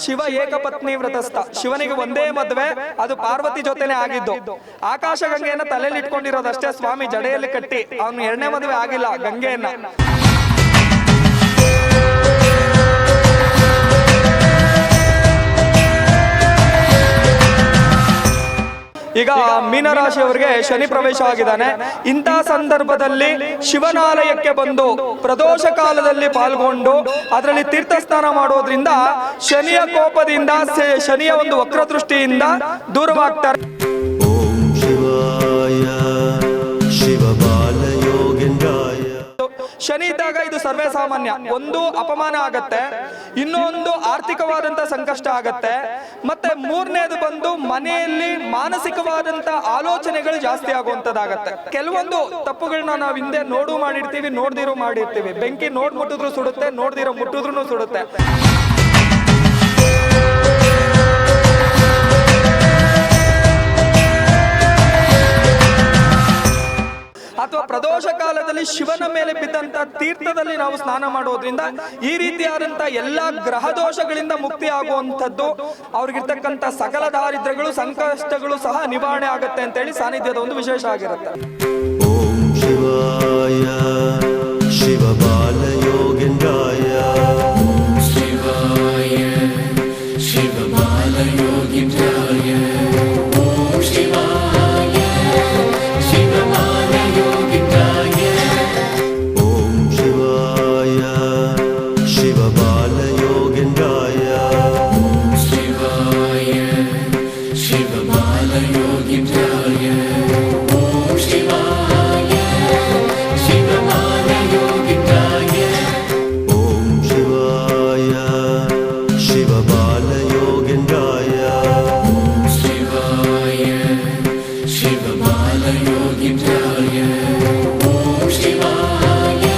ಶಿವ ಏಕಪತ್ನಿ ವ್ರತಸ್ಥ. ಶಿವನಿಗೆ ಒಂದೇ ಮದುವೆ, ಅದು ಪಾರ್ವತಿ ಜೊತೆನೆ ಆಗಿದ್ದು. ಆಕಾಶ ಗಂಗೆಯನ್ನ ತಲೆಯಲ್ಲಿ ಇಟ್ಕೊಂಡಿರೋದಷ್ಟೇ ಸ್ವಾಮಿ ಜಡೆಯಲ್ಲಿ ಕಟ್ಟಿ. ಅವನು ಎರಡನೇ ಮದುವೆ ಆಗಿಲ್ಲ ಗಂಗೆಯನ್ನ. ಈಗ ಮೀನರಾಶಿಯವರಿಗೆ ಶನಿ ಪ್ರವೇಶ ಆಗಿದ್ದಾನೆ. ಇಂತಹ ಸಂದರ್ಭದಲ್ಲಿ ಶಿವನಾಲಯಕ್ಕೆ ಬಂದು ಪ್ರದೋಷ ಕಾಲದಲ್ಲಿ ಪಾಲ್ಗೊಂಡು ಅದರಲ್ಲಿ ತೀರ್ಥಸ್ನಾನ ಮಾಡೋದ್ರಿಂದ ಶನಿಯ ಕೋಪದಿಂದ, ಶನಿಯ ಒಂದು ವಕ್ರದೃಷ್ಟಿಯಿಂದ ದೂರವಾಗ್ತಾರೆ. ಓಂ ಶಿವಾಯ ಶಿವಬಾಲಯೋಗೇಂದ್ರಾಯ. ಶನಿ ಇದ್ದಾಗ ಇದು ಸರ್ವೇ ಸಾಮಾನ್ಯ. ಒಂದು ಅಪಮಾನ ಆಗತ್ತೆ, ಇನ್ನೊಂದು ಆರ್ಥಿಕವಾದಂತ ಸಂಕಷ್ಟ ಆಗತ್ತೆ, ಮತ್ತೆ ಮೂರನೇದು ಬಂದು ಮನೆಯಲ್ಲಿ ಮಾನಸಿಕವಾದಂತ ಆಲೋಚನೆಗಳು ಜಾಸ್ತಿ ಆಗುವಂತದ್ದಾಗತ್ತೆ. ಕೆಲವೊಂದು ತಪ್ಪುಗಳನ್ನ ನಾವು ಹಿಂದೆ ಮಾಡಿರ್ತೀವಿ, ನೋಡ್ದಿರೋ ಮಾಡಿರ್ತೀವಿ. ಬೆಂಕಿ ಮುಟ್ಟಿದ್ರು ಸುಡುತ್ತೆ, ನೋಡ್ದಿರೋ ಮುಟ್ಟಿದ್ರು ಸುಡುತ್ತೆ. ಅಥವಾ ಪ್ರದೋಷ ಕಾಲದಲ್ಲಿ ಶಿವನ ಮೇಲೆ ಬಿದ್ದಂತ ತೀರ್ಥದಲ್ಲಿ ನಾವು ಸ್ನಾನ ಮಾಡೋದ್ರಿಂದ ಈ ರೀತಿಯಾದಂತ ಎಲ್ಲಾ ಗ್ರಹ ದೋಷಗಳಿಂದ ಮುಕ್ತಿ ಆಗುವಂಥದ್ದು, ಅವ್ರಿಗಿರ್ತಕ್ಕಂಥ ಸಕಲ ದಾರಿದ್ರ್ಯಗಳು ಸಂಕಷ್ಟಗಳು ಸಹ ನಿವಾರಣೆ ಆಗುತ್ತೆ ಅಂತೇಳಿ ಸಾನ್ನಿಧ್ಯದ ಒಂದು ವಿಶೇಷ ಆಗಿರುತ್ತೆ. ಓಂ ಶಿವಾಯ ಶಿವಬಾಲಯೋಗೇಂದ್ರಾಯ. ಶಿವಾಯ ಶಿವಬಾಲಯೋಗೇಂದ್ರಾಯ. ಓಂ ಶಿವಾಯ ಶಿವಬಾಲಯೋಗೇಂದ್ರಾಯ. ಓಂ ಶಿವಾಯ ಶಿವಬಾಲಯೋಗೇಂದ್ರಾಯ. ಓಂ ಶಿವಾಯ ಶಿವಬಾಲಯೋಗೇಂದ್ರಾಯ. ಓಂ ಶಿವಾಯ ಶಿವಬಾಲಯೋಗೇಂದ್ರಾಯ. ಓಂ ಶಿವಾಯ ಶಿವಬಾಲಯೋಗೇಂದ್ರಾಯ. ಓಂ ಶಿವಾಯ ಶಿವಬಾಲಯೋಗೇಂದ್ರಾಯ. ಓಂ ಶಿವಾಯ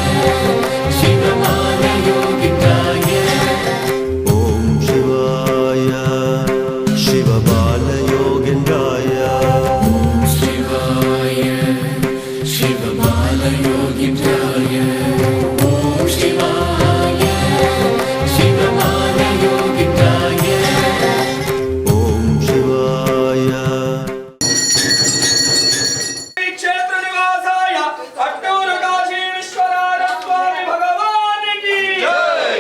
ಶಿವಬಾಲಯೋಗೇಂದ್ರಾಯ. ಓಂ ಶಿವಾಯ ಶಿವಬಾಲಯೋಗೇಂದ್ರಾಯ. ಓಂ ಶಿವಾಯ ಶಿವಬಾಲಯೋಗೇಂದ್ರಾಯ. ಓಂ ಶಿವಾಯ ಶಿವಬಾಲಯೋಗೇಂದ್ರಾಯ. ಓಂ ಶಿವಾಯ ಕ್ಷೇತ್ರ ನಿವಾಸಾಯ ಕಟ್ಟೂರು ಕಾಶಿ ವಿಶ್ವನಾಥ ಸ್ವಾಮಿ ಭಗವಾನಿಗೆ ಜೈ.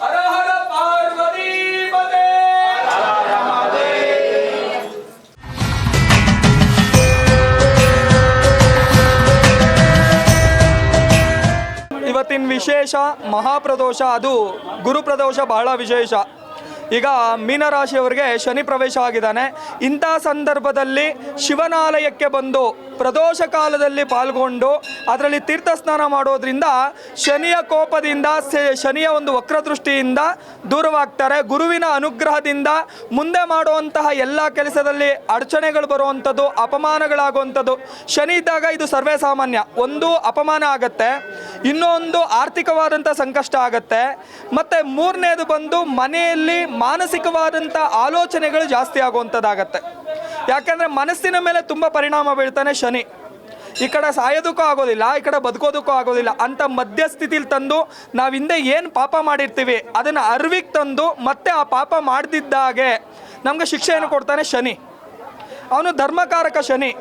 ಹರ ಹರ ಪಾರ್ವತಿ ಪದೇ. ಇವತ್ತಿನ ವಿಶೇಷ ಮಹಾಪ್ರದೋಷ, ಅದು ಗುರುಪ್ರದೋಷ ಬಹಳ ವಿಶೇಷ. ಈಗ ಮೀನರಾಶಿಯವರಿಗೆ ಶನಿ ಪ್ರವೇಶ ಆಗಿದ್ದಾನೆ. ಇಂಥ ಸಂದರ್ಭದಲ್ಲಿ ಶಿವನಾಲಯಕ್ಕೆ ಬಂದು ಪ್ರದೋಷ ಕಾಲದಲ್ಲಿ ಪಾಲ್ಗೊಂಡು ಅದರಲ್ಲಿ ತೀರ್ಥಸ್ನಾನ ಮಾಡೋದ್ರಿಂದ ಶನಿಯ ಕೋಪದಿಂದ, ಶನಿಯ ಒಂದು ವಕ್ರದೃಷ್ಟಿಯಿಂದ ದೂರವಾಗ್ತಾರೆ. ಗುರುವಿನ ಅನುಗ್ರಹದಿಂದ ಮುಂದೆ ಮಾಡುವಂತಹ ಎಲ್ಲ ಕೆಲಸದಲ್ಲಿ ಅಡಚಣೆಗಳು ಬರುವಂಥದ್ದು, ಅಪಮಾನಗಳಾಗುವಂಥದ್ದು. ಶನಿ ಇದ್ದಾಗ ಇದು ಸರ್ವೇ ಸಾಮಾನ್ಯ. ಒಂದು ಅಪಮಾನ ಆಗತ್ತೆ, ಇನ್ನೊಂದು ಆರ್ಥಿಕವಾದಂಥ ಸಂಕಷ್ಟ ಆಗತ್ತೆ, ಮತ್ತು ಮೂರನೇದು ಬಂದು ಮನೆಯಲ್ಲಿ ಮಾನಸಿಕವಾದಂಥ ಆಲೋಚನೆಗಳು ಜಾಸ್ತಿ ಆಗುವಂಥದ್ದಾಗತ್ತೆ. ಯಾಕಂದರೆ ಮನಸ್ಸಿನ ಮೇಲೆ ತುಂಬ ಪರಿಣಾಮ ಬೀಳ್ತಾನೆ ಶನಿ. ಈ ಕಡೆ ಸಾಯೋದಕ್ಕೂ ಆಗೋದಿಲ್ಲ, ಈ ಕಡೆ ಬದುಕೋದಕ್ಕೂ ಆಗೋದಿಲ್ಲ ಅಂತ ಮಧ್ಯಸ್ಥಿತಿಲಿ ತಂದು ನಾವು ಹಿಂದೆ ಏನು ಪಾಪ ಮಾಡಿರ್ತೀವಿ ಅದನ್ನು ಅರಿವಿಗೆ ತಂದು ಮತ್ತೆ ಆ ಪಾಪ ಮಾಡದಿದ್ದಾಗೆ ನಮಗೆ ಶಿಕ್ಷೆಯನ್ನು ಕೊಡ್ತಾನೆ ಶನಿ. ಅವನು ಧರ್ಮಕಾರಕ ಶನಿ.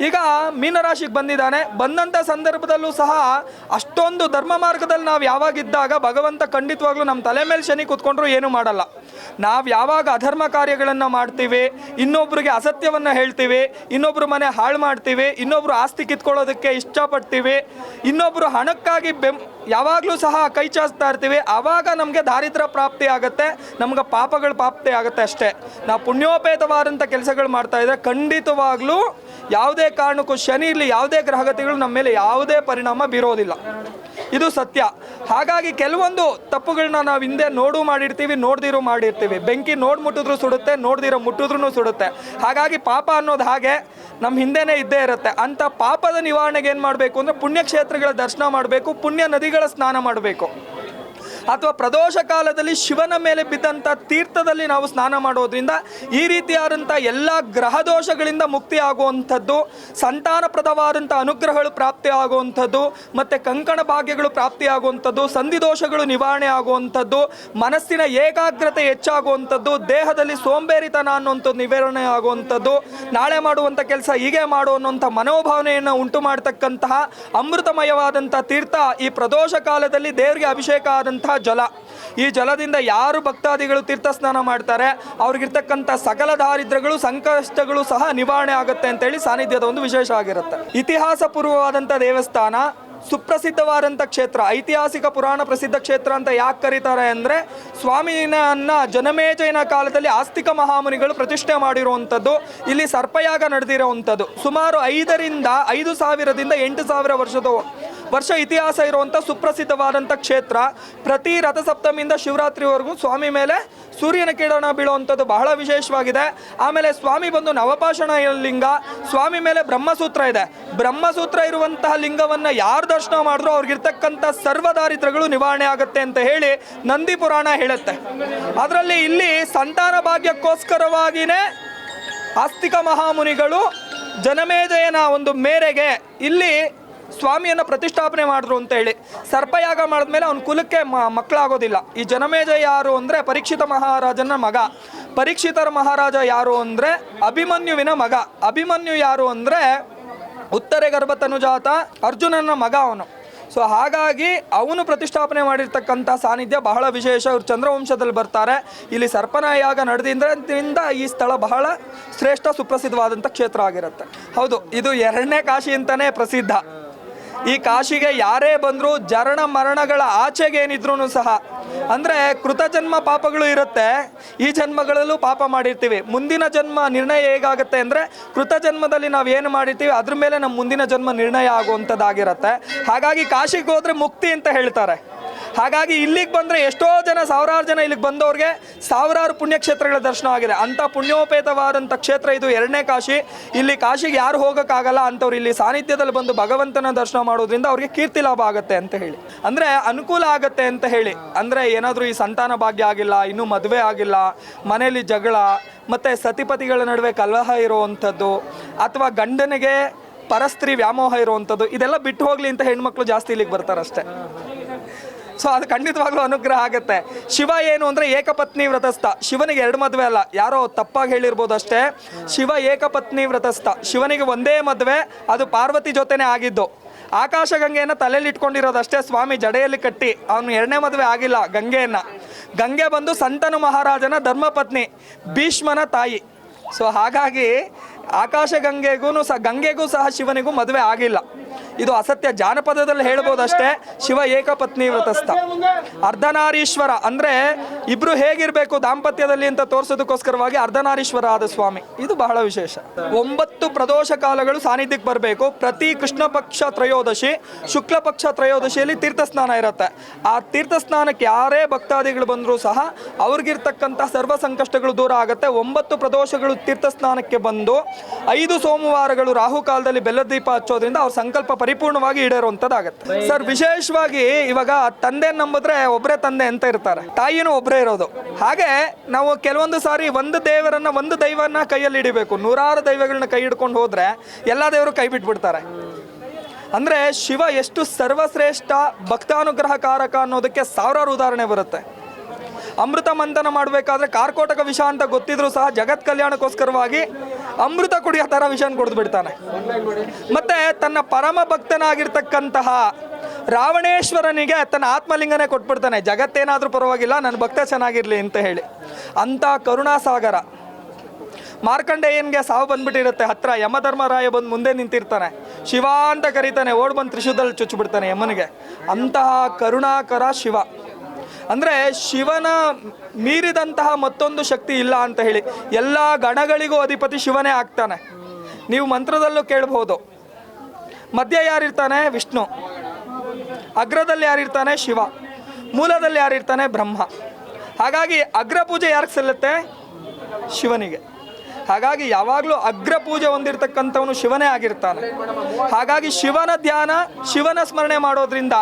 ಈಗ ಮೀನರಾಶಿಗೆ ಬಂದಿದ್ದಾನೆ. ಬಂದಂಥ ಸಂದರ್ಭದಲ್ಲೂ ಸಹ ಅಷ್ಟೊಂದು ಧರ್ಮ ಮಾರ್ಗದಲ್ಲಿ ನಾವು ಯಾವಾಗಿದ್ದಾಗ ಭಗವಂತ ಖಂಡಿತವಾಗ್ಲೂ ನಮ್ಮ ತಲೆ ಮೇಲೆ ಶನಿ ಕೂತ್ಕೊಂಡ್ರು ಏನೂ ಮಾಡಲ್ಲ. ನಾವು ಯಾವಾಗ ಅಧರ್ಮ ಕಾರ್ಯಗಳನ್ನು ಮಾಡ್ತೀವಿ, ಇನ್ನೊಬ್ರಿಗೆ ಅಸತ್ಯವನ್ನು ಹೇಳ್ತೀವಿ, ಇನ್ನೊಬ್ರು ಮನೆ ಹಾಳು ಮಾಡ್ತೀವಿ, ಇನ್ನೊಬ್ರು ಆಸ್ತಿ ಕಿತ್ಕೊಳ್ಳೋದಕ್ಕೆ ಇಷ್ಟಪಡ್ತೀವಿ, ಇನ್ನೊಬ್ರು ಹಣಕ್ಕಾಗಿ ಯಾವಾಗಲೂ ಸಹ ಕೈ ಚಾಚ್ತಾ ಇರ್ತೀವಿ, ಆವಾಗ ನಮಗೆ ದಾರಿದ್ರ್ಯ ಪ್ರಾಪ್ತಿ ಆಗುತ್ತೆ, ನಮ್ಗೆ ಪಾಪಗಳು ಪ್ರಾಪ್ತಿ ಆಗುತ್ತೆ ಅಷ್ಟೇ. ನಾವು ಪುಣ್ಯೋಪೇತವಾದಂಥ ಕೆಲಸಗಳು ಮಾಡ್ತಾ ಇದ್ದರೆ ಖಂಡಿತವಾಗ್ಲೂ ಯಾವುದೇ ಕಾರಣಕ್ಕೂ ಶನಿ ಇರಲಿ ಯಾವುದೇ ಗ್ರಹಗತಿಗಳು ನಮ್ಮ ಮೇಲೆ ಯಾವುದೇ ಪರಿಣಾಮ ಬೀರೋದಿಲ್ಲ. ಇದು ಸತ್ಯ. ಹಾಗಾಗಿ ಕೆಲವೊಂದು ತಪ್ಪುಗಳನ್ನ ನಾವು ಹಿಂದೆ ಮಾಡಿರ್ತೀವಿ, ನೋಡ್ದಿರೋ ಮಾಡಿರ್ತೀವಿ. ಬೆಂಕಿ ಮುಟ್ಟಿದ್ರು ಸುಡುತ್ತೆ, ನೋಡ್ದಿರೋ ಮುಟ್ಟಿದ್ರು ಸುಡುತ್ತೆ. ಹಾಗಾಗಿ ಪಾಪ ಅನ್ನೋದು ಹಾಗೆ ನಮ್ಮ ಹಿಂದೆನೇ ಇದ್ದೇ ಇರುತ್ತೆ. ಅಂಥ ಪಾಪದ ನಿವಾರಣೆಗೆ ಏನು ಮಾಡಬೇಕು ಅಂದರೆ ಪುಣ್ಯಕ್ಷೇತ್ರಗಳ ದರ್ಶನ ಮಾಡಬೇಕು, ಪುಣ್ಯ ನದಿಗಳ ಸ್ನಾನ ಮಾಡಬೇಕು. ಅಥವಾ ಪ್ರದೋಷ ಕಾಲದಲ್ಲಿ ಶಿವನ ಮೇಲೆ ಬಿದ್ದಂಥ ತೀರ್ಥದಲ್ಲಿ ನಾವು ಸ್ನಾನ ಮಾಡೋದ್ರಿಂದ ಈ ರೀತಿಯಾದಂಥ ಎಲ್ಲ ಗ್ರಹ ದೋಷಗಳಿಂದ ಮುಕ್ತಿ ಆಗುವಂಥದ್ದು, ಸಂತಾನಪ್ರದವಾದಂಥ ಅನುಗ್ರಹಗಳು ಪ್ರಾಪ್ತಿ ಆಗುವಂಥದ್ದು, ಮತ್ತು ಕಂಕಣ ಭಾಗ್ಯಗಳು ಪ್ರಾಪ್ತಿಯಾಗುವಂಥದ್ದು, ಸಂಧಿ ದೋಷಗಳು ನಿವಾರಣೆ ಆಗುವಂಥದ್ದು, ಮನಸ್ಸಿನ ಏಕಾಗ್ರತೆ ಹೆಚ್ಚಾಗುವಂಥದ್ದು, ದೇಹದಲ್ಲಿ ಸೋಂಬೇರಿತನ ಅನ್ನುವಂಥದ್ದು ನಿವಾರಣೆ ಆಗುವಂಥದ್ದು, ನಾಳೆ ಮಾಡುವಂಥ ಕೆಲಸ ಹೀಗೆ ಮಾಡು ಅನ್ನುವಂಥ ಮನೋಭಾವನೆಯನ್ನು ಉಂಟು ಮಾಡತಕ್ಕಂತಹ ಅಮೃತಮಯವಾದಂಥ ತೀರ್ಥ ಈ ಪ್ರದೋಷ ಕಾಲದಲ್ಲಿ ದೇವರಿಗೆ ಅಭಿಷೇಕ ಆದಂತಹ ಜಲ. ಈ ಜಲದಿಂದ ಯಾರು ಭಕ್ತಾದಿಗಳು ತೀರ್ಥ ಸ್ನಾನ ಮಾಡ್ತಾರೆ ಅವ್ರಿಗಿರ್ತಕ್ಕಂಥ ಸಕಲ ದಾರಿದ್ರ್ಯಗಳು ಸಂಕಷ್ಟಗಳು ಸಹ ನಿವಾರಣೆ ಆಗುತ್ತೆ ಅಂತೇಳಿ ಸಾನ್ನಿಧ್ಯದ ಒಂದು ವಿಶೇಷ ಆಗಿರುತ್ತೆ. ಇತಿಹಾಸ ಪೂರ್ವವಾದಂಥ ದೇವಸ್ಥಾನ, ಸುಪ್ರಸಿದ್ಧವಾದಂಥ ಕ್ಷೇತ್ರ, ಐತಿಹಾಸಿಕ ಪುರಾಣ ಪ್ರಸಿದ್ಧ ಕ್ಷೇತ್ರ ಅಂತ ಯಾಕೆ ಕರೀತಾರೆ ಅಂದರೆ ಸ್ವಾಮಿಯನ್ನ ಜನಮೇಜಯನ ಕಾಲದಲ್ಲಿ ಆಸ್ತಿಕ ಮಹಾಮುನಿಗಳು ಪ್ರತಿಷ್ಠೆ ಮಾಡಿರುವಂಥದ್ದು. ಇಲ್ಲಿ ಸರ್ಪಯಾಗ ನಡೆದಿರುವಂಥದ್ದು. ಸುಮಾರು 5,000ದಿಂದ 8,000 ವರ್ಷ ಇತಿಹಾಸ ಇರುವಂಥ ಸುಪ್ರಸಿದ್ಧವಾದಂಥ ಕ್ಷೇತ್ರ. ಪ್ರತಿ ರಥಸಪ್ತಮಿಯಿಂದ ಶಿವರಾತ್ರಿವರೆಗೂ ಸ್ವಾಮಿ ಮೇಲೆ ಸೂರ್ಯನ ಕಿರಣ ಬೀಳುವಂಥದ್ದು ಬಹಳ ವಿಶೇಷವಾಗಿದೆ. ಆಮೇಲೆ ಸ್ವಾಮಿ ಬಂದು ನವಪಾಷಾಣ ಲಿಂಗ, ಸ್ವಾಮಿ ಮೇಲೆ ಬ್ರಹ್ಮಸೂತ್ರ ಇದೆ. ಬ್ರಹ್ಮಸೂತ್ರ ಇರುವಂತಹ ಲಿಂಗವನ್ನು ಯಾರು ದರ್ಶನ ಮಾಡಿದ್ರು ಅವ್ರಿಗಿರ್ತಕ್ಕಂಥ ಸರ್ವ ದಾರಿದ್ರ್ಯಗಳು ನಿವಾರಣೆ ಆಗುತ್ತೆ ಅಂತ ಹೇಳಿ ನಂದಿ ಪುರಾಣ ಹೇಳುತ್ತೆ. ಅದರಲ್ಲಿ ಇಲ್ಲಿ ಸಂತಾನ ಭಾಗ್ಯಕ್ಕೋಸ್ಕರವಾಗಿಯೇ ಆಸ್ತಿಕ ಮಹಾಮುನಿಗಳು ಜನಮೇಜಯನ ಒಂದು ಮೇರೆಗೆ ಇಲ್ಲಿ ಸ್ವಾಮಿಯನ್ನು ಪ್ರತಿಷ್ಠಾಪನೆ ಮಾಡಿದ್ರು ಅಂತ ಹೇಳಿ. ಸರ್ಪಯಾಗ ಮಾಡಿದ್ಮೇಲೆ ಅವನ ಕುಲಕ್ಕೆ ಮಕ್ಕಳಾಗೋದಿಲ್ಲ. ಈ ಜನಮೇಜಯ ಯಾರು ಅಂದರೆ ಪರೀಕ್ಷಿತ ಮಹಾರಾಜನ ಮಗ. ಪರೀಕ್ಷಿತರ ಮಹಾರಾಜ ಯಾರು ಅಂದರೆ ಅಭಿಮನ್ಯುವಿನ ಮಗ. ಅಭಿಮನ್ಯು ಯಾರು ಅಂದರೆ ಉತ್ತರೆ ಗರ್ಭತನುಜಾತ ಅರ್ಜುನನ ಮಗ ಅವನು. ಸೊ ಹಾಗಾಗಿ ಅವನು ಪ್ರತಿಷ್ಠಾಪನೆ ಮಾಡಿರ್ತಕ್ಕಂಥ ಸಾನ್ನಿಧ್ಯ ಬಹಳ ವಿಶೇಷ. ಇವರು ಚಂದ್ರವಂಶದಲ್ಲಿ ಬರ್ತಾರೆ. ಇಲ್ಲಿ ಸರ್ಪನಾಯಾಗ ನಡೆದಿಂದ ಈ ಸ್ಥಳ ಬಹಳ ಶ್ರೇಷ್ಠ ಸುಪ್ರಸಿದ್ಧವಾದಂಥ ಕ್ಷೇತ್ರ ಆಗಿರುತ್ತೆ. ಹೌದು, ಇದು 2ನೇ ಕಾಶಿ ಅಂತಲೇ ಪ್ರಸಿದ್ಧ. ಈ ಕಾಶಿಗೆ ಯಾರೇ ಬಂದರೂ ಜರಣ ಮರಣಗಳ ಆಚೆಗೇನಿದ್ರೂ ಸಹ, ಅಂದರೆ ಕೃತಜನ್ಮ ಪಾಪಗಳು ಇರುತ್ತೆ. ಈ ಜನ್ಮಗಳಲ್ಲೂ ಪಾಪ ಮಾಡಿರ್ತೀವಿ. ಮುಂದಿನ ಜನ್ಮ ನಿರ್ಣಯ ಹೇಗಾಗುತ್ತೆ ಅಂದರೆ ಕೃತಜನ್ಮದಲ್ಲಿ ನಾವು ಏನು ಮಾಡಿರ್ತೀವಿ ಅದ್ರ ಮೇಲೆ ನಮ್ಮ ಮುಂದಿನ ಜನ್ಮ ನಿರ್ಣಯ ಆಗುವಂಥದ್ದಾಗಿರುತ್ತೆ. ಹಾಗಾಗಿ ಕಾಶಿಗೆ ಹೋದರೆ ಮುಕ್ತಿ ಅಂತ ಹೇಳ್ತಾರೆ. ಹಾಗಾಗಿ ಇಲ್ಲಿಗೆ ಬಂದರೆ ಎಷ್ಟೋ ಜನ, ಸಾವಿರಾರು ಜನ ಇಲ್ಲಿಗೆ ಬಂದವ್ರಿಗೆ ಸಾವಿರಾರು ಪುಣ್ಯಕ್ಷೇತ್ರಗಳ ದರ್ಶನ ಆಗಿದೆ. ಅಂಥ ಪುಣ್ಯೋಪೇತವಾದಂಥ ಕ್ಷೇತ್ರ ಇದು 2ನೇ ಕಾಶಿ. ಇಲ್ಲಿ ಕಾಶಿಗೆ ಯಾರು ಹೋಗೋಕ್ಕಾಗಲ್ಲ ಅಂಥವ್ರು ಇಲ್ಲಿ ಸಾನ್ನಿಧ್ಯದಲ್ಲಿ ಬಂದು ಭಗವಂತನ ದರ್ಶನ ಮಾಡೋದ್ರಿಂದ ಅವ್ರಿಗೆ ಕೀರ್ತಿ ಲಾಭ ಆಗುತ್ತೆ ಅಂತ ಹೇಳಿ, ಅಂದರೆ ಅನುಕೂಲ ಆಗುತ್ತೆ ಅಂತ ಹೇಳಿ. ಅಂದರೆ ಏನಾದರೂ ಈ ಸಂತಾನ ಭಾಗ್ಯ ಆಗಿಲ್ಲ, ಇನ್ನೂ ಮದುವೆ ಆಗಿಲ್ಲ, ಮನೆಯಲ್ಲಿ ಜಗಳ, ಮತ್ತು ಸತಿಪತಿಗಳ ನಡುವೆ ಕಲಹ ಇರುವಂಥದ್ದು, ಅಥವಾ ಗಂಡನಿಗೆ ಪರಸ್ತ್ರೀ ವ್ಯಾಮೋಹ ಇರುವಂಥದ್ದು, ಇದೆಲ್ಲ ಬಿಟ್ಟು ಹೋಗಲಿ ಅಂತ ಹೆಣ್ಮಕ್ಳು ಜಾಸ್ತಿ ಇಲ್ಲಿಗೆ ಬರ್ತಾರಷ್ಟೇ. ಸೊ ಅದು ಖಂಡಿತವಾಗ್ಲೂ ಅನುಗ್ರಹ ಆಗುತ್ತೆ. ಶಿವ ಏನು ಅಂದರೆ ಏಕಪತ್ನಿ ವ್ರತಸ್ಥ. ಶಿವನಿಗೆ 2 ಮದುವೆ ಅಲ್ಲ, ಯಾರೋ ತಪ್ಪಾಗಿ ಹೇಳಿರ್ಬೋದು ಅಷ್ಟೇ. ಶಿವ ಏಕಪತ್ನಿ ವ್ರತಸ್ಥ. ಶಿವನಿಗೆ ಒಂದೇ ಮದುವೆ, ಅದು ಪಾರ್ವತಿ ಜೊತೆನೇ ಆಗಿದ್ದು. ಆಕಾಶಗಂಗೆಯನ್ನು ತಲೆಯಲ್ಲಿ ಇಟ್ಕೊಂಡಿರೋದಷ್ಟೇ ಸ್ವಾಮಿ ಜಡೆಯಲ್ಲಿ ಕಟ್ಟಿ. ಅವನು 2ನೇ ಮದುವೆ ಆಗಿಲ್ಲ ಗಂಗೆಯನ್ನು. ಗಂಗೆ ಬಂದು ಸಂತನು ಮಹಾರಾಜನ ಧರ್ಮಪತ್ನಿ, ಭೀಷ್ಮನ ತಾಯಿ. ಸೊ ಹಾಗಾಗಿ ಗಂಗೆಗೂ ಸಹ ಶಿವನಿಗೂ ಮದುವೆ ಆಗಿಲ್ಲ. ಇದು ಅಸತ್ಯ, ಜಾನಪದದಲ್ಲಿ ಹೇಳ್ಬೋದಷ್ಟೇ. ಶಿವ ಏಕಪತ್ನಿ ವ್ರತಸ್ಥ, ಅರ್ಧನಾರೀಶ್ವರ. ಅಂದರೆ ಇಬ್ರು ಹೇಗಿರಬೇಕು ದಾಂಪತ್ಯದಲ್ಲಿ ಅಂತ ತೋರಿಸೋದಕ್ಕೋಸ್ಕರವಾಗಿ ಅರ್ಧನಾರೀಶ್ವರ ಆದ ಸ್ವಾಮಿ. ಇದು ಬಹಳ ವಿಶೇಷ. 9 ಪ್ರದೋಷ ಕಾಲಗಳು ಸಾನ್ನಿಧ್ಯಕ್ಕೆ ಬರಬೇಕು. ಪ್ರತಿ ಕೃಷ್ಣ ಪಕ್ಷ ತ್ರಯೋದಶಿ, ಶುಕ್ಲ ಪಕ್ಷ ತ್ರಯೋದಶಿಯಲ್ಲಿ ತೀರ್ಥಸ್ನಾನ ಇರುತ್ತೆ. ಆ ತೀರ್ಥಸ್ನಾನಕ್ಕೆ ಯಾರೇ ಭಕ್ತಾದಿಗಳು ಬಂದರೂ ಸಹ ಅವ್ರಿಗಿರ್ತಕ್ಕಂಥ ಸರ್ವ ಸಂಕಷ್ಟಗಳು ದೂರ ಆಗುತ್ತೆ. 9 ಪ್ರದೋಷಗಳು ತೀರ್ಥಸ್ನಾನಕ್ಕೆ ಬಂದು 5 ಸೋಮವಾರಗಳು ರಾಹುಕಾಲದಲ್ಲಿ ಬೆಲ್ಲದ ದೀಪ ಹಚ್ಚೋದ್ರಿಂದ ಅವ್ರ ಸಂಕಲ್ಪ ಪರಿಪೂರ್ಣವಾಗಿ ಈಡೇರುವಂಥದ್ದಾಗುತ್ತೆ. ಸರ್, ವಿಶೇಷವಾಗಿ ಇವಾಗ ತಂದೆ ನಂಬಿದ್ರೆ ಒಬ್ಬರೇ ತಂದೆ ಅಂತ ಇರ್ತಾರೆ, ತಾಯಿನೂ ಒಬ್ಬರೇ ಇರೋದು. ಹಾಗೆ ನಾವು ಕೆಲವೊಂದು ಸಾರಿ ಒಂದು ದೈವನ ಕೈಯಲ್ಲಿ ಹಿಡಿಬೇಕು. 100 ದೈವಗಳನ್ನ ಕೈ ಹಿಡ್ಕೊಂಡು ಹೋದ್ರೆ ಎಲ್ಲ ದೇವರು ಕೈ ಬಿಟ್ಬಿಡ್ತಾರೆ. ಅಂದರೆ ಶಿವ ಎಷ್ಟು ಸರ್ವಶ್ರೇಷ್ಠ ಭಕ್ತಾನುಗ್ರಹಕಾರಕ ಅನ್ನೋದಕ್ಕೆ ಸಾವಿರಾರು ಉದಾಹರಣೆ ಬರುತ್ತೆ. ಅಮೃತ ಮಂಥನ ಮಾಡಬೇಕಾದ್ರೆ ಕಾರ್ಕೋಟಕ ವಿಷ ಅಂತ ಗೊತ್ತಿದ್ರು ಸಹ ಜಗತ್ ಕಲ್ಯಾಣಕ್ಕೋಸ್ಕರವಾಗಿ ಅಮೃತ ಕುಡಿಯೋ ಥರ ವಿಷನ ಕುಡಿದು ಬಿಡ್ತಾನೆ. ಮತ್ತು ತನ್ನ ಪರಮ ಭಕ್ತನಾಗಿರ್ತಕ್ಕಂತಹ ರಾವಣೇಶ್ವರನಿಗೆ ತನ್ನ ಆತ್ಮಲಿಂಗನೇ ಕೊಟ್ಬಿಡ್ತಾನೆ. ಜಗತ್ತೇನಾದರೂ ಪರವಾಗಿಲ್ಲ, ನನ್ನ ಭಕ್ತ ಚೆನ್ನಾಗಿರಲಿ ಅಂತ ಹೇಳಿ. ಅಂಥ ಕರುಣಾಸಾಗರ. ಮಾರ್ಕಂಡೇಯನ್ಗೆ ಸಾವು ಬಂದ್ಬಿಟ್ಟಿರುತ್ತೆ ಹತ್ರ. ಯಮಧರ್ಮರಾಯ ಬಂದು ಮುಂದೆ ನಿಂತಿರ್ತಾನೆ, ಶಿವ ಅಂತ ಕರೀತಾನೆ, ಓಡ್ ಬಂದು ತ್ರಿಶೂಲದಲ್ಲಿ ಚುಚ್ಚಿಬಿಡ್ತಾನೆ ಯಮನಿಗೆ. ಅಂತಹ ಕರುಣಾಕರ ಶಿವ. ಅಂದರೆ ಶಿವನ ಮೀರಿದಂತಹ ಮತ್ತೊಂದು ಶಕ್ತಿ ಇಲ್ಲ ಅಂತ ಹೇಳಿ. ಎಲ್ಲ ಗಣಗಳಿಗೂ ಅಧಿಪತಿ ಶಿವನೇ ಆಗ್ತಾನೆ. ನೀವು ಮಂತ್ರದಲ್ಲೂ ಕೇಳ್ಬೋದು. ಮಧ್ಯ ಯಾರಿರ್ತಾನೆ? ವಿಷ್ಣು. ಅಗ್ರದಲ್ಲಿ ಯಾರಿರ್ತಾನೆ? ಶಿವ. ಮೂಲದಲ್ಲಿ ಯಾರಿರ್ತಾನೆ? ಬ್ರಹ್ಮ. ಹಾಗಾಗಿ ಅಗ್ರ ಪೂಜೆ ಯಾರಿಗೆ ಸಲ್ಲುತ್ತೆ? ಶಿವನಿಗೆ. ಹಾಗಾಗಿ ಯಾವಾಗಲೂ ಅಗ್ರ ಪೂಜೆ ಹೊಂದಿರತಕ್ಕಂಥವನು ಶಿವನೇ ಆಗಿರ್ತಾನೆ. ಹಾಗಾಗಿ ಶಿವನ ಧ್ಯಾನ, ಶಿವನ ಸ್ಮರಣೆ ಮಾಡೋದ್ರಿಂದ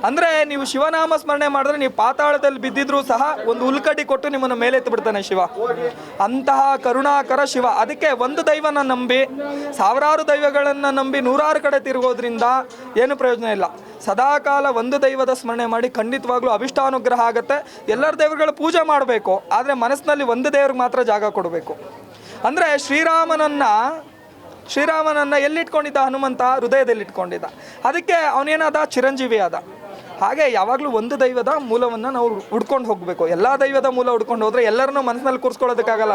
ಅಂದರೆ ನೀವು ಶಿವನಾಮ ಸ್ಮರಣೆ ಮಾಡಿದ್ರೆ ನೀವು ಪಾತಾಳದಲ್ಲಿ ಬಿದ್ದಿದ್ರೂ ಸಹ ಒಂದು ಹುಲ್ಕಡ್ಡಿ ಕೊಟ್ಟು ನಿಮ್ಮನ್ನು ಮೇಲೆತ್ತು ಬಿಡ್ತಾನೆ ಶಿವ. ಅಂತಹ ಕರುಣಾಕರ ಶಿವ. ಅದಕ್ಕೆ ಒಂದು ದೈವನ ನಂಬಿ ಸಾವಿರಾರು ದೈವಗಳನ್ನು ನಂಬಿ ನೂರಾರು ಕಡೆ ತಿರುಗೋದ್ರಿಂದ ಏನು ಪ್ರಯೋಜನ ಇಲ್ಲ. ಸದಾಕಾಲ ಒಂದು ದೈವದ ಸ್ಮರಣೆ ಮಾಡಿ ಖಂಡಿತವಾಗ್ಲೂ ಅಭಿಷ್ಟಾನುಗ್ರಹ ಆಗುತ್ತೆ. ಎಲ್ಲರ ದೇವರುಗಳ ಪೂಜೆ ಮಾಡಬೇಕು, ಆದರೆ ಮನಸ್ಸಿನಲ್ಲಿ ಒಂದು ದೇವ್ರಿಗೆ ಮಾತ್ರ ಜಾಗ ಕೊಡಬೇಕು. ಅಂದರೆ ಶ್ರೀರಾಮನನ್ನು ಎಲ್ಲಿಟ್ಕೊಂಡಿದ್ದ ಹನುಮಂತ? ಹೃದಯದಲ್ಲಿ ಇಟ್ಕೊಂಡಿದ್ದ. ಅದಕ್ಕೆ ಅವನೇನಾದ? ಚಿರಂಜೀವಿ ಆದ. ಹಾಗೆ ಯಾವಾಗಲೂ ಒಂದು ದೈವದ ಮೂಲವನ್ನು ನಾವು ಹುಡ್ಕೊಂಡು ಹೋಗಬೇಕು. ಎಲ್ಲ ದೈವದ ಮೂಲ ಹುಡ್ಕೊಂಡು ಹೋದರೆ ಎಲ್ಲರನ್ನೂ ಮನಸ್ಸಿನಲ್ಲಿ ಕೂರಿಸ್ಕೊಳ್ಳೋದಕ್ಕಾಗಲ್ಲ.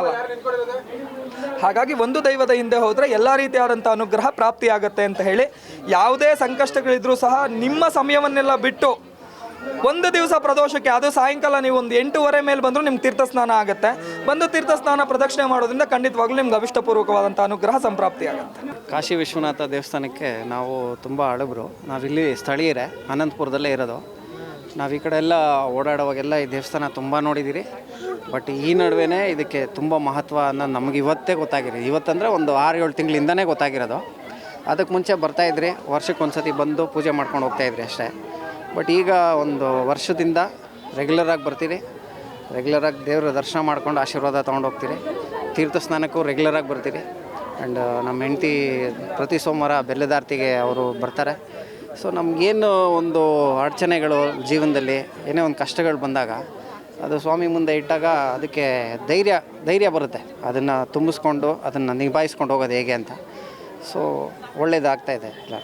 ಹಾಗಾಗಿ ಒಂದು ದೈವದ ಹಿಂದೆ ಹೋದರೆ ಎಲ್ಲ ರೀತಿಯಾದಂಥ ಅನುಗ್ರಹ ಪ್ರಾಪ್ತಿಯಾಗತ್ತೆ ಅಂತ ಹೇಳಿ, ಯಾವುದೇ ಸಂಕಷ್ಟಗಳಿದ್ರೂ ಸಹ ನಿಮ್ಮ ಸಮಯವನ್ನೆಲ್ಲ ಬಿಟ್ಟು ಒಂದು ದಿವಸ ಪ್ರದೋಷಕ್ಕೆ, ಅದು ಸಾಯಂಕಾಲ ನೀವು ಒಂದು 8:30 ಮೇಲೆ ಬಂದರೂ ನಿಮ್ಗೆ ತೀರ್ಥಸ್ನಾನ ಆಗುತ್ತೆ. ಬಂದು ತೀರ್ಥಸ್ನಾನ ಪ್ರದಕ್ಷಿಣೆ ಮಾಡೋದ್ರಿಂದ ಖಂಡಿತವಾಗ್ಲೂ ನಿಮ್ಗೆ ಅವಿಷ್ಟಪೂರ್ವಕವಾದಂಥ ಅನುಗ್ರಹ ಸಂಪ್ರಾಪ್ತಿ ಆಗುತ್ತೆ. ಕಾಶಿ ವಿಶ್ವನಾಥ ದೇವಸ್ಥಾನಕ್ಕೆ ನಾವು ತುಂಬ ಹಳಬರು. ನಾವಿಲ್ಲಿ ಸ್ಥಳೀಯರೇ, ಅನಂತಪುರದಲ್ಲೇ ಇರೋದು. ನಾವು ಈ ಕಡೆ ಎಲ್ಲ ಓಡಾಡುವಾಗೆಲ್ಲ ಈ ದೇವಸ್ಥಾನ ತುಂಬ ನೋಡಿದ್ದೀರಿ. ಬಟ್ ಈ ನಡುವೆ ಇದಕ್ಕೆ ತುಂಬ ಮಹತ್ವ ಅನ್ನೋದು ನಮಗೆ ಇವತ್ತೇ ಗೊತ್ತಾಗಿರಿ. ಇವತ್ತಂದರೆ ಒಂದು 6-7 ತಿಂಗಳಿಂದನೇ ಗೊತ್ತಾಗಿರೋದು. ಅದಕ್ಕೆ ಮುಂಚೆ ಬರ್ತಾಯಿದ್ರಿ, ವರ್ಷಕ್ಕೊಂದ್ಸತಿ ಬಂದು ಪೂಜೆ ಮಾಡ್ಕೊಂಡು ಹೋಗ್ತಾಯಿದ್ರಿ ಅಷ್ಟೇ. ಬಟ್ ಈಗ ಒಂದು ವರ್ಷದಿಂದ ರೆಗ್ಯುಲರಾಗಿ ಬರ್ತೀರಿ, ರೆಗ್ಯುಲರಾಗಿ ದೇವರ ದರ್ಶನ ಮಾಡ್ಕೊಂಡು ಆಶೀರ್ವಾದ ತೊಗೊಂಡು ಹೋಗ್ತೀರಿ. ತೀರ್ಥ ಸ್ನಾನಕ್ಕೂ ರೆಗ್ಯುಲರಾಗಿ ಬರ್ತೀರಿ. ಆ್ಯಂಡ್ ನಮ್ಮ ಹೆಂಡ್ತಿ ಪ್ರತಿ ಸೋಮವಾರ ಬೆಲ್ಲದಾರ್ತಿಗೆ ಅವರು ಬರ್ತಾರೆ. ಸೊ ನಮಗೇನು ಒಂದು ಅಡಚಣೆಗಳು ಜೀವನದಲ್ಲಿ ಏನೇ ಒಂದು ಕಷ್ಟಗಳು ಬಂದಾಗ ಅದು ಸ್ವಾಮಿ ಮುಂದೆ ಇಟ್ಟಾಗ ಅದಕ್ಕೆ ಧೈರ್ಯ ಬರುತ್ತೆ. ಅದನ್ನು ತುಂಬಿಸ್ಕೊಂಡು ಅದನ್ನು ನಿಭಾಯಿಸ್ಕೊಂಡು ಹೋಗೋದು ಹೇಗೆ ಅಂತ. ಸೊ ಒಳ್ಳೆಯದಾಗ್ತಾಯಿದೆ ಎಲ್ಲ.